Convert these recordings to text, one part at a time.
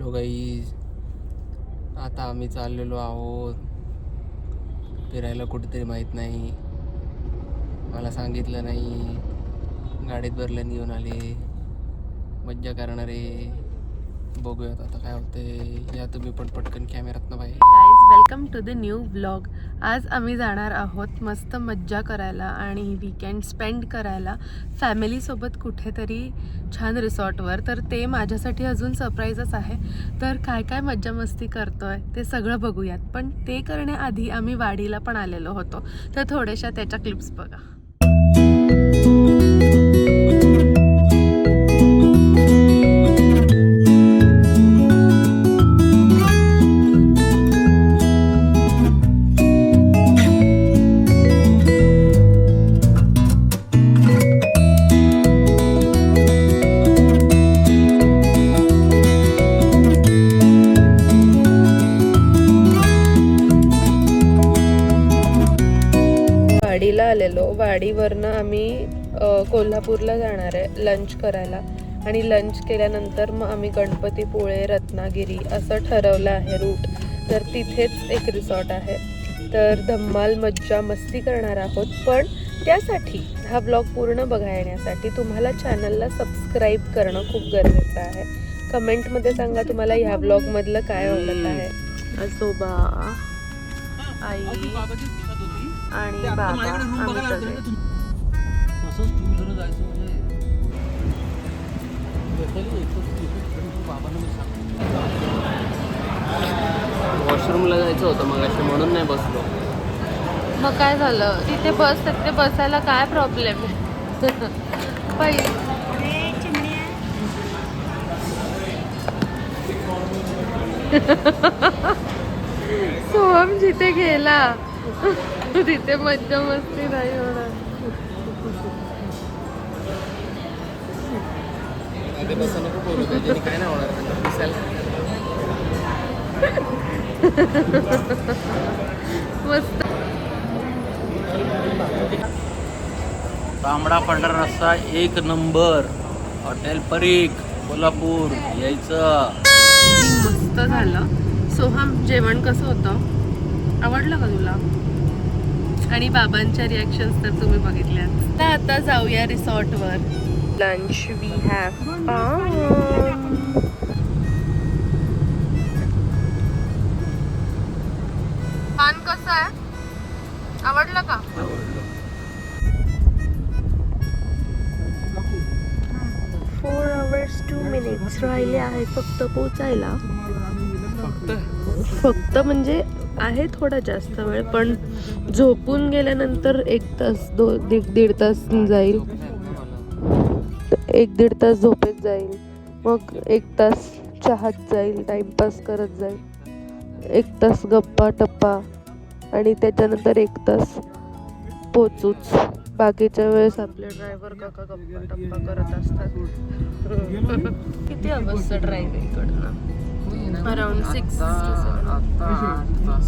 Hello guys, आता आम्ही चाललेलो आहोत फिरायला कुठेतरी. माहीत नाही, मला सांगितलं नाही, गाडीत भरल्याने घेऊन आले, मज्जा करणारे. बघूयात आता काय होते. या तुम्ही पण पटकन कॅमेरात ना बाहेर. Guys, welcome to the new blog. आज आम्ही जाणार आहोत मस्त मज्जा करायला आणि वीकेंड स्पेंड करायला फॅमिलीसोबत कुठेतरी छान रिसॉर्टवर. तर ते माझ्यासाठी अजून सरप्राईजच आहे. तर काय काय मज्जा मस्ती करतोय ते सगळं बघूयात. पण ते करण्याआधी आम्ही वाडीला पण आलेलो होतो, तर थोड्याशा त्याच्या क्लिप्स बघा. वाडीला आलेलो. वाडीवरनं आम्ही कोल्हापूरला जाणार आहे लंच करायला. आणि लंच केल्यानंतर मग आम्ही गणपतीपुळे, रत्नागिरी असं ठरवलं आहे रूट. तर तिथेच एक रिसॉर्ट आहे. तर धम्माल मज्जा मस्ती करणार आहोत. पण त्यासाठी हा ब्लॉग पूर्ण बघण्यासाठी तुम्हाला चॅनलला सबस्क्राईब करणं खूप गरजेचं आहे. कमेंटमध्ये सांगा तुम्हाला ह्या ब्लॉगमधलं काय आवडत आहे. आजोबा, आई आणि बाबा आम्ही सगळे. वॉशरूमला जायचं होतं मग असे, म्हणून नाही बसलो. मग काय झालं, तिथे तिथे बसायला काय प्रॉब्लेम आहे. सोहम जिथे गेला तिथे मज्जा मस्ती नाही होणार. काय नाही होणार मस्त. तांबडा पांढरा रस्सा एक नंबर. हॉटेल परीख, कोल्हापूर यायचं. मस्त झालं. सोहम, जेवण कसं होतं, आवडलं का तुला? आणि बाबांच्या रिॲक्शन्स तर तुम्ही बघितल्यात. तर आता जाऊया रिसॉर्टवर. लंच वी हॅव पान कसं आहे, आवडलं का? 4 hours 2 minutes राहिले आहे फक्त पोचायला. फक्त म्हणजे आहे थोडा जास्त वेळ, पण झोपून गेल्यानंतर 1 तास 1.5 तास जाईल. 1-1.5 तास झोपेत जाईल. मग 1 तास चहात जाईल, टाइमपास करत जाईल. 1 तास गप्पा टप्पा आणि त्याच्यानंतर 1 तास पोचूच. बाकीच्या वेळेस आपले ड्रायव्हर काका गप्पा टप्पा करत असतात. किती अवस्था ड्राईव्ह इकडनं? अराउंड 6 to 7-8 तास.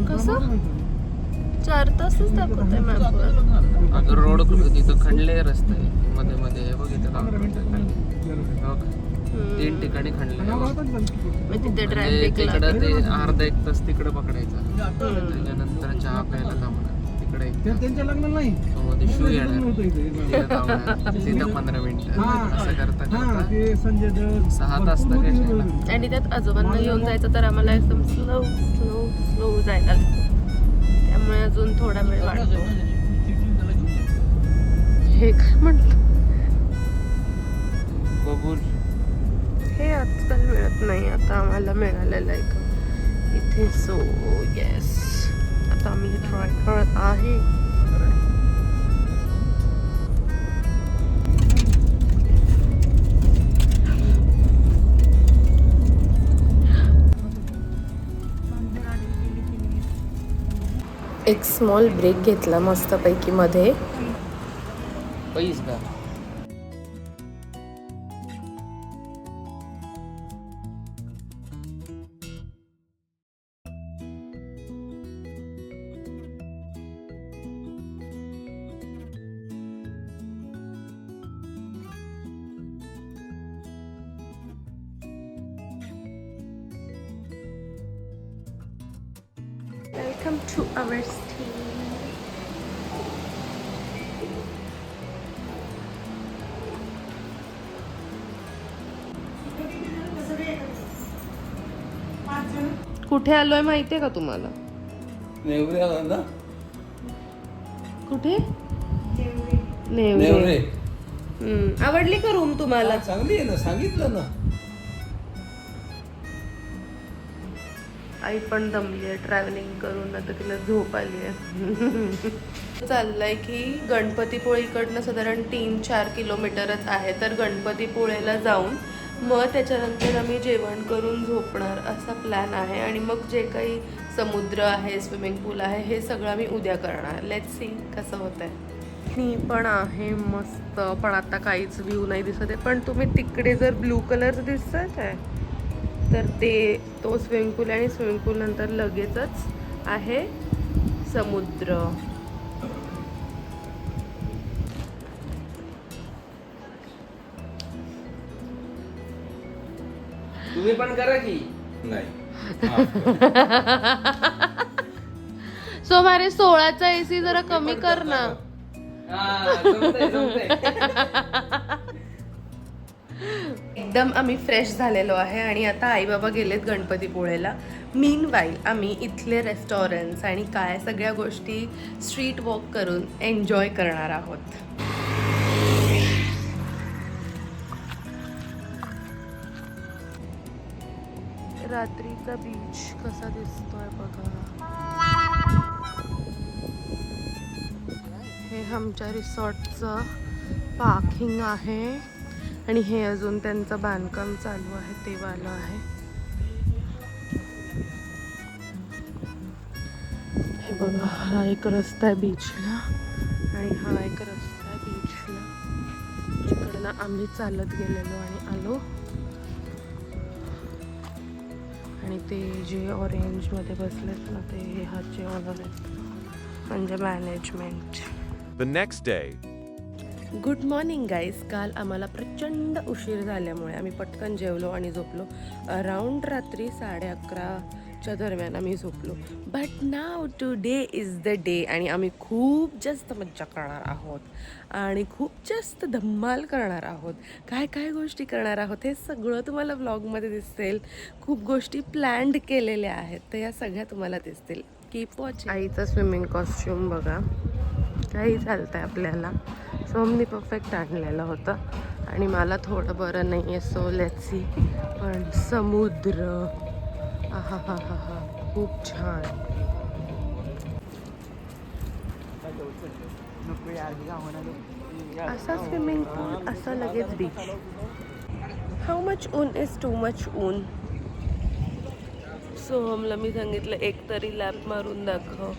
कसं 4 तासच दाखवतंय मॅपवर. अगं रोड तिथं खणले रस्ते मध्ये मध्ये. बघ इथं काम करतोय. 3 ठिकाणी खणले. मग तिथे ड्राईव्ह तिकडं ते अर्धा 1 तास तिकडे पकडायचा. त्याच्यानंतर चहा प्यायला थांबणार तिकडे. त्यांच्या लग्नाला नाही शू येणार तिथं 15 मिनिटं. असं करता ते संजय दत्त 6 तास तर काय. आणि त्यात आजोबांना घेऊन जायचं, तर आम्हाला एकदम स्लो स्लो स्लो जायला लागतं. त्यामुळे अजून थोडा वेळ वाढतो. हे काय म्हटलं, बघून हे आजकाल मिळत नाही. आता आम्हाला मिळालेलं आहे का इथे. सो येस, आता आम्ही ट्राय करत आहे. एक स्मॉल ब्रेक घेतला मस्तपैकी मध्ये. पैस का वेलकम टू आवर स्टे. कुठे आलोय माहितीये का तुम्हाला? नेवरे आला ना? कुठे? नेवरे. आवडली का रूम तुम्हाला? चांगली आहे ना, सांगितलं ना. आई पण दमली आहे ट्रॅव्हलिंग करून, आता तिला झोप आली आहे. चाललंय की गणपतीपुळेकडनं साधारण 3-4 किलोमीटरच आहे, तर गणपतीपुळेला जाऊन मग त्याच्यानंतर आम्ही जेवण करून झोपणार असा प्लॅन आहे. आणि मग जे काही समुद्र आहे, स्विमिंग पूल आहे, हे सगळं आम्ही उद्या करणार. लेट्स सी कसं होत आहे. मी पण आहे मस्त, पण आता काहीच व्ह्यू नाही दिसत आहे. पण तुम्ही तिकडे जर ब्लू कलर दिसत आहे तर तो स्विमिंग पूल आहे, आणि स्विमिंग पूल नंतर लगेचच आहे समुद्र. तुम्ही पण करा की. नाही. सो मारे 16चा AC जरा कमी कर ना. एकदम आम्ही फ्रेश झालेलो आहे आणि आता आई बाबा गेलेत गणपतीपुळेला. मीन वाईल आम्ही इथले रेस्टॉरंट्स आणि काय सगळ्या गोष्टी स्ट्रीट वॉक करून एन्जॉय करणार आहोत. रात्रीचा बीच कसा दिसतोय बघा. हे आमच्या रिसॉर्टचं पार्किंग आहे आणि हे अजून त्यांचं बांधकाम चालू आहे ते वालं आहे. हे बघा, हा एक रस्ता आहे बीचला आणि हा एक रस्ता आहे बीचला, जिकडनं आम्ही चालत गेलेलो आणि आलो. आणि ते जे ऑरेंजमध्ये बसलेत ना, ते हे हाचे ऑनर आहेत, म्हणजे management. The next day. Good morning guys. काल आम्हाला प्रचंड उशीर झाल्यामुळे आम्ही पटकन जेवलो आणि झोपलो. अराऊंड रात्री 11:30च्या दरम्यान आम्ही झोपलो. But now today is the day आणि आम्ही खूप जास्त मज्जा करणार आहोत आणि खूप जास्त धम्माल करणार आहोत. काय काय गोष्टी करणार आहोत हे सगळं तुम्हाला व्लॉगमध्ये दिसेल. खूप गोष्टी प्लॅन्ड केलेल्या आहेत, तर या सगळ्या तुम्हाला दिसतील. Keep watching. आईचा स्विमिंग कॉस्ट्यूम बघा, काही चालतंय आपल्याला. सोमनी परफेक्ट आणलेलं होतं आणि मला थोडं बरं नाही आहे, सो लेट्स सी. पण समुद्र, आहा हा हा हा, खूप छान. असा स्विमिंग पूल, असा लगेच बीच. हाऊ मच ऊन इज टू मच ऊन. सोहमला मी सांगितलं एक तरी लॅप मारून दाखव.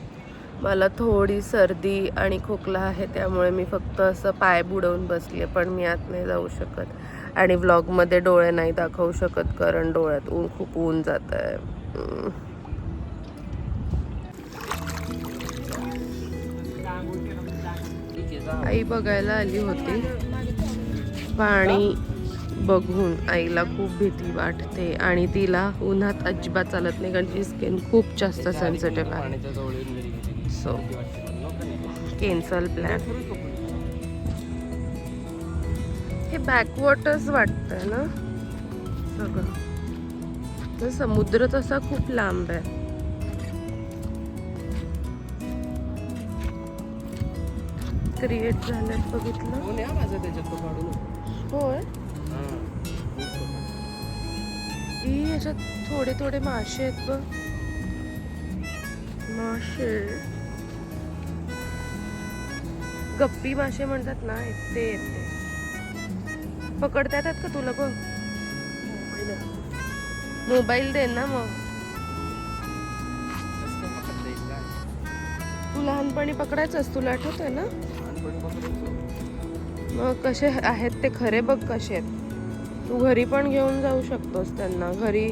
मला थोडी सर्दी आणि खोकला आहे, त्यामुळे मी फक्त असं पाय बुडवून बसले, पण मी आत नाही जाऊ शकत आणि व्लॉगमध्ये डोळे नाही दाखवू शकत कारण डोळ्यात खूप ऊन जात आहे. आई बघायला आली होती. पाणी बघून आईला खूप भीती वाटते आणि तिला उन्हात अजिबात चालत नाही कारण तिची स्किन खूप जास्त सेन्सिटिव्ह आहे. So cancel plan. हे बॅकवॉटर्स वाटतंय ना सगळं, तर समुद्र तसा खूप लांब आहे. क्रिएट झाल्यात बघितलं. होय, याच्यात थोडे थोडे मासे आहेत बघ. मासे, गप्पी मासे म्हणतात ना, ते येते. पकडता येतात का तुला? बघ, मोबाईल दे ना. मग तू लहानपणी पकडायचंस, तुला आठवतंय ना? मग कसे आहेत ते खरे बघ कसे आहेत. तू घरी पण घेऊन जाऊ शकतोस त्यांना. घरी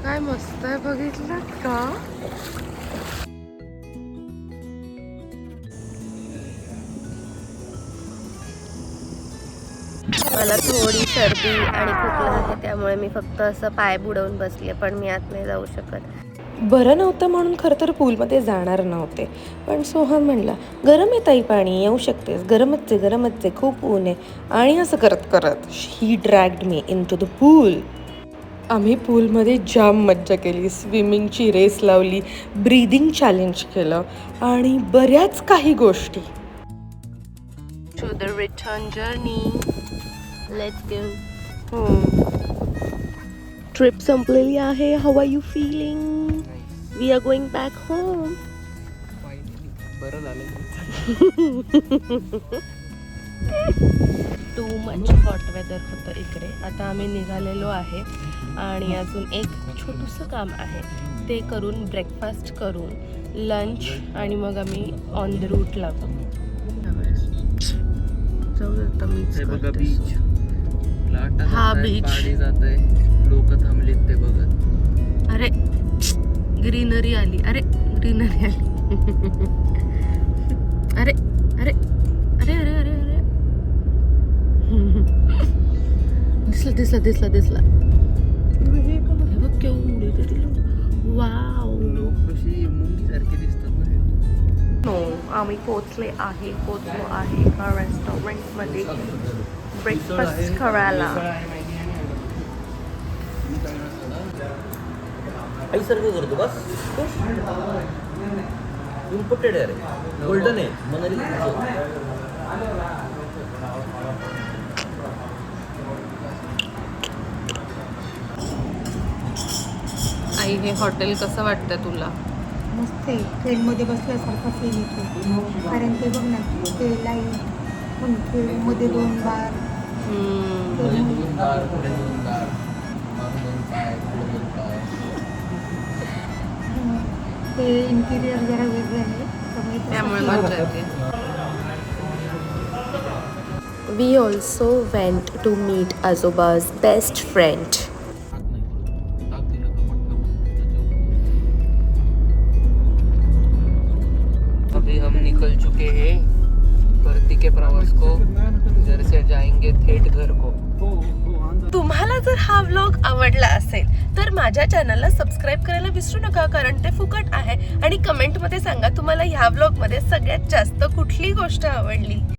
काय मस्त आहे, बघितलं का? मला थोडी सर्दी आणि खोकला आहे, त्यामुळे मी फक्त असं पाय बुडवून बसले, पण मी आत नाही जाऊ शकत. बरं नव्हतं म्हणून खरं तर पूलमध्ये जाणार नव्हते, पण सोहम म्हणला गरम आहे ताई पाणी, येऊ शकतेस, गरमच आहे खूप ऊन आहे. आणि असं करत करत ही dragged me into the pool. आम्ही पूलमध्ये जाम मज्जा केली, स्विमिंगची रेस लावली, ब्रीदिंग चॅलेंज केलं आणि बऱ्याच काही गोष्टी. To the return journey, let's go. Trip संपलेली आहे. How are you feeling? We are going back home. बरं झालं. टू मच हॉट वेदर होतं इकडे. आता आम्ही निघालेलो आहे आणि अजून एक छोटंसं काम आहे, ते करून ब्रेकफास्ट करून लंच आणि मग आम्ही ऑन द रूट लागू. हे बघा बीच, हा बीच. पाणी जात आहे, लोक थांबलेत ते बघत. अरे ग्रीनरी आली, अरे ग्रीनरी आली. अरे अरे अरे अरे अरे अरे दिसला दिसला दिसला दिसला. हे बघ केवढे तरी लोक. वाव. लोक कशी मुंगीसारखे दिसतात ना. आम्ही पोचलो आहे एका रेस्टॉरंटमध्ये ब्रेकफास्ट करायला. आईसारखं करतो बस. इम्पोर्टेड आहे रे, गोल्डन आहे मनाली. आई, हे हॉटेल कसं वाटतं तुला? मस्त आहे. ट्रेनमध्ये बसल्यासारखा फील येतो, कारण ते बघ ना, ते लाईट पंखे, मध्ये 2 बार. पुढे दोन दार, मागून 2 पाय, पुढे 2 पाय. ते इंटिरियर जरा वेगळं आहे, त्यामुळे त्यामुळे मजा येते. We also went to meet आजोबा's best friend. अभी हम निकल चुके हैं परती के प्रवास को, घर से जाएंगे थेट घर को. तुम्हाला जर हा व्लॉग आवडला असेल तर माझ्या चॅनलला सबस्क्राईब करायला विसरू नका, कारण ते फुकट आहे. आणि कमेंटमध्ये सांगा तुम्हाला ह्या व्लॉगमध्ये सगळ्यात जास्त कुठली गोष्ट आवडली.